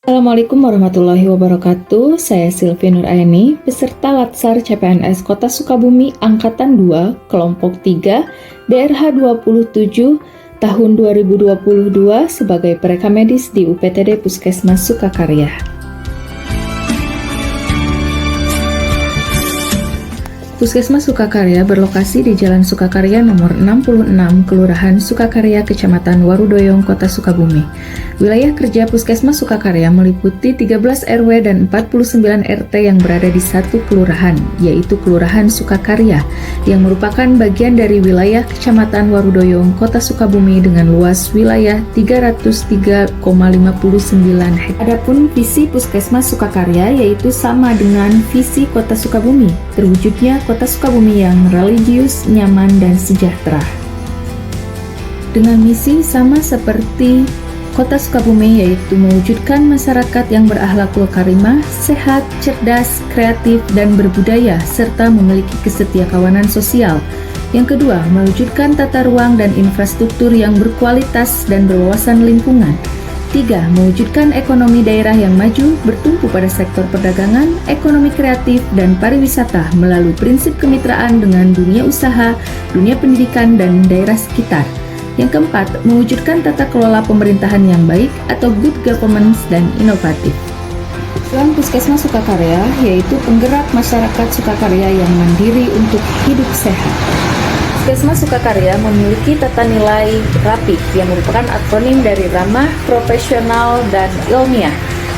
Assalamualaikum warahmatullahi wabarakatuh. Saya Silvi Nuraini, peserta Latsar CPNS Kota Sukabumi Angkatan 2, Kelompok 3, DRH 27, tahun 2022 sebagai pereka medis di UPTD Puskesmas Sukakarya. Puskesmas Sukakarya berlokasi di Jalan Sukakarya nomor 66, Kelurahan Sukakarya, Kecamatan Warudoyong, Kota Sukabumi. Wilayah kerja Puskesmas Sukakarya meliputi 13 RW dan 49 RT yang berada di satu kelurahan, yaitu Kelurahan Sukakarya, yang merupakan bagian dari wilayah Kecamatan Warudoyong, Kota Sukabumi dengan luas wilayah 303,59 hektar. Adapun visi Puskesmas Sukakarya yaitu sama dengan visi Kota Sukabumi, terwujudnya Kota Sukabumi yang religius, nyaman, dan sejahtera. Dengan misi sama seperti Kota Sukabumi, yaitu mewujudkan masyarakat yang berakhlakul karimah, sehat, cerdas, kreatif, dan berbudaya, serta memiliki kesetiakawanan sosial. Yang kedua, mewujudkan tata ruang dan infrastruktur yang berkualitas dan berwawasan lingkungan. 3. Mewujudkan ekonomi daerah yang maju bertumpu pada sektor perdagangan, ekonomi kreatif, dan pariwisata melalui prinsip kemitraan dengan dunia usaha, dunia pendidikan, dan daerah sekitar. Yang keempat, mewujudkan tata kelola pemerintahan yang baik atau good governance dan inovatif. Tujuan Puskesmas Sukakarya yaitu penggerak masyarakat Sukakarya yang mandiri untuk hidup sehat. Puskesmas Sukakarya memiliki tata nilai RAPI yang merupakan akronim dari ramah, profesional, dan ilmiah.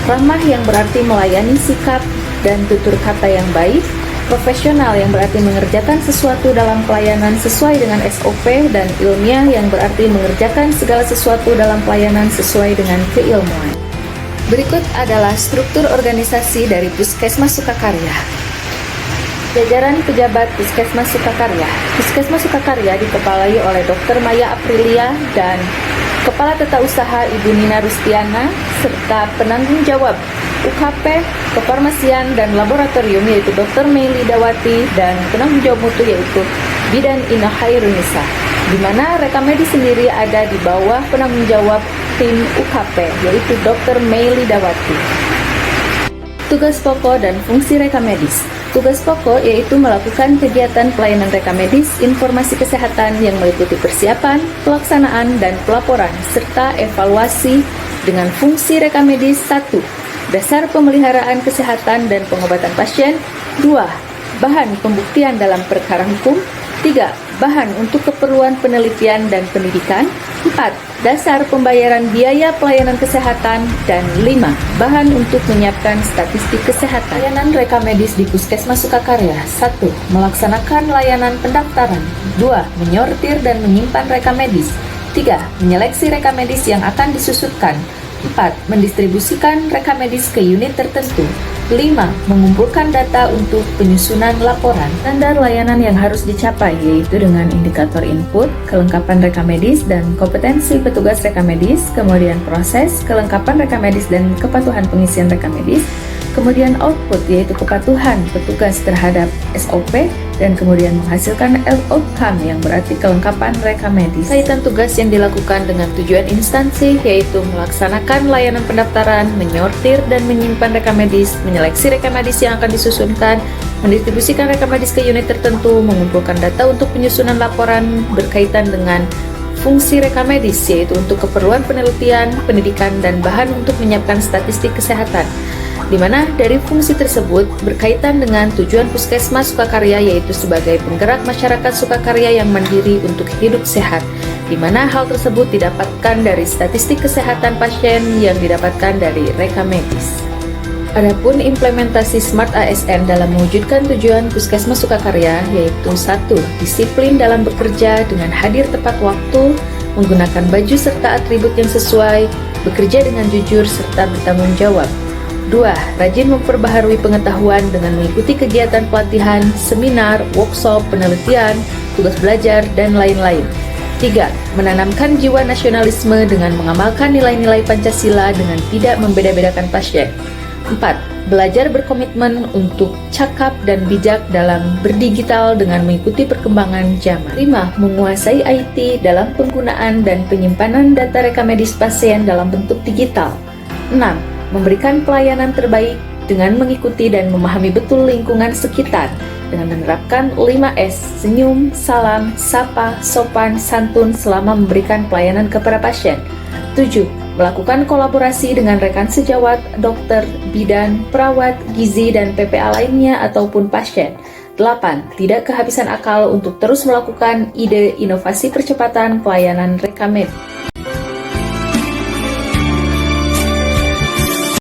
Ramah yang berarti melayani sikap dan tutur kata yang baik, profesional yang berarti mengerjakan sesuatu dalam pelayanan sesuai dengan SOP, dan ilmiah yang berarti mengerjakan segala sesuatu dalam pelayanan sesuai dengan keilmuan. Berikut adalah struktur organisasi dari Puskesmas Sukakarya. Jajaran pejabat Puskesmas Sukakarya. Puskesmas Sukakarya dikepalai oleh Dr. Maya Aprilia dan Kepala Tata Usaha Ibu Nina Rustiana, serta penanggung jawab UKP, Kefarmasian, dan Laboratorium yaitu Dr. Meili Dawati, dan penanggung jawab mutu yaitu Bidan Ina Khairunisa, di mana rekamedis sendiri ada di bawah penanggung jawab tim UKP yaitu Dr. Meili Dawati. Tugas pokok dan fungsi rekamedis. Tugas pokok yaitu melakukan kegiatan pelayanan rekamedis, informasi kesehatan yang meliputi persiapan, pelaksanaan, dan pelaporan, serta evaluasi dengan fungsi rekamedis. 1. Dasar pemeliharaan kesehatan dan pengobatan pasien. 2. Bahan pembuktian dalam perkara hukum. 3. Bahan untuk keperluan penelitian dan pendidikan. 4. Dasar pembayaran biaya pelayanan kesehatan. Dan 5. Bahan untuk menyiapkan statistik kesehatan. Layanan rekamedis di Puskesmas Sukakarya. 1. Melaksanakan layanan pendaftaran. 2. Menyortir dan menyimpan rekamedis. 3. Menyeleksi rekamedis yang akan disusutkan. 4. Mendistribusikan rekamedis ke unit tertentu. 5. Mengumpulkan data untuk penyusunan laporan. Standar layanan yang harus dicapai yaitu dengan indikator input, kelengkapan rekamedis, dan kompetensi petugas rekamedis, kemudian proses, kelengkapan rekamedis dan kepatuhan pengisian rekamedis, kemudian output yaitu kepatuhan petugas terhadap SOP, dan kemudian menghasilkan outcome yang berarti kelengkapan rekamedis. Kaitan tugas yang dilakukan dengan tujuan instansi yaitu melaksanakan layanan pendaftaran, menyortir dan menyimpan rekamedis, menyeleksi rekamedis yang akan disusunkan, mendistribusikan rekamedis ke unit tertentu, mengumpulkan data untuk penyusunan laporan berkaitan dengan fungsi rekamedis yaitu untuk keperluan penelitian, pendidikan, dan bahan untuk menyiapkan statistik kesehatan, di mana dari fungsi tersebut berkaitan dengan tujuan Puskesmas Sukakarya yaitu sebagai penggerak masyarakat Sukakarya yang mandiri untuk hidup sehat, di mana hal tersebut didapatkan dari statistik kesehatan pasien yang didapatkan dari rekamedis. Adapun implementasi Smart ASN dalam mewujudkan tujuan Puskesmas Sukakarya yaitu 1. Disiplin dalam bekerja dengan hadir tepat waktu, menggunakan baju serta atribut yang sesuai, bekerja dengan jujur serta bertanggung jawab. 2. Rajin memperbaharui pengetahuan dengan mengikuti kegiatan pelatihan, seminar, workshop, penelitian, tugas belajar, dan lain-lain. 3. Menanamkan jiwa nasionalisme dengan mengamalkan nilai-nilai Pancasila dengan tidak membeda-bedakan pasien. 4. Belajar berkomitmen untuk cakap dan bijak dalam berdigital dengan mengikuti perkembangan zaman. 5. Menguasai IT dalam penggunaan dan penyimpanan data rekamedis pasien dalam bentuk digital. 6. memberikan pelayanan terbaik dengan mengikuti dan memahami betul lingkungan sekitar dengan menerapkan 5S, senyum, salam, sapa, sopan, santun selama memberikan pelayanan kepada pasien. 7. Melakukan kolaborasi dengan rekan sejawat, dokter, bidan, perawat, gizi, dan PPA lainnya ataupun pasien. 8. Tidak kehabisan akal untuk terus melakukan ide inovasi percepatan pelayanan Rekamed.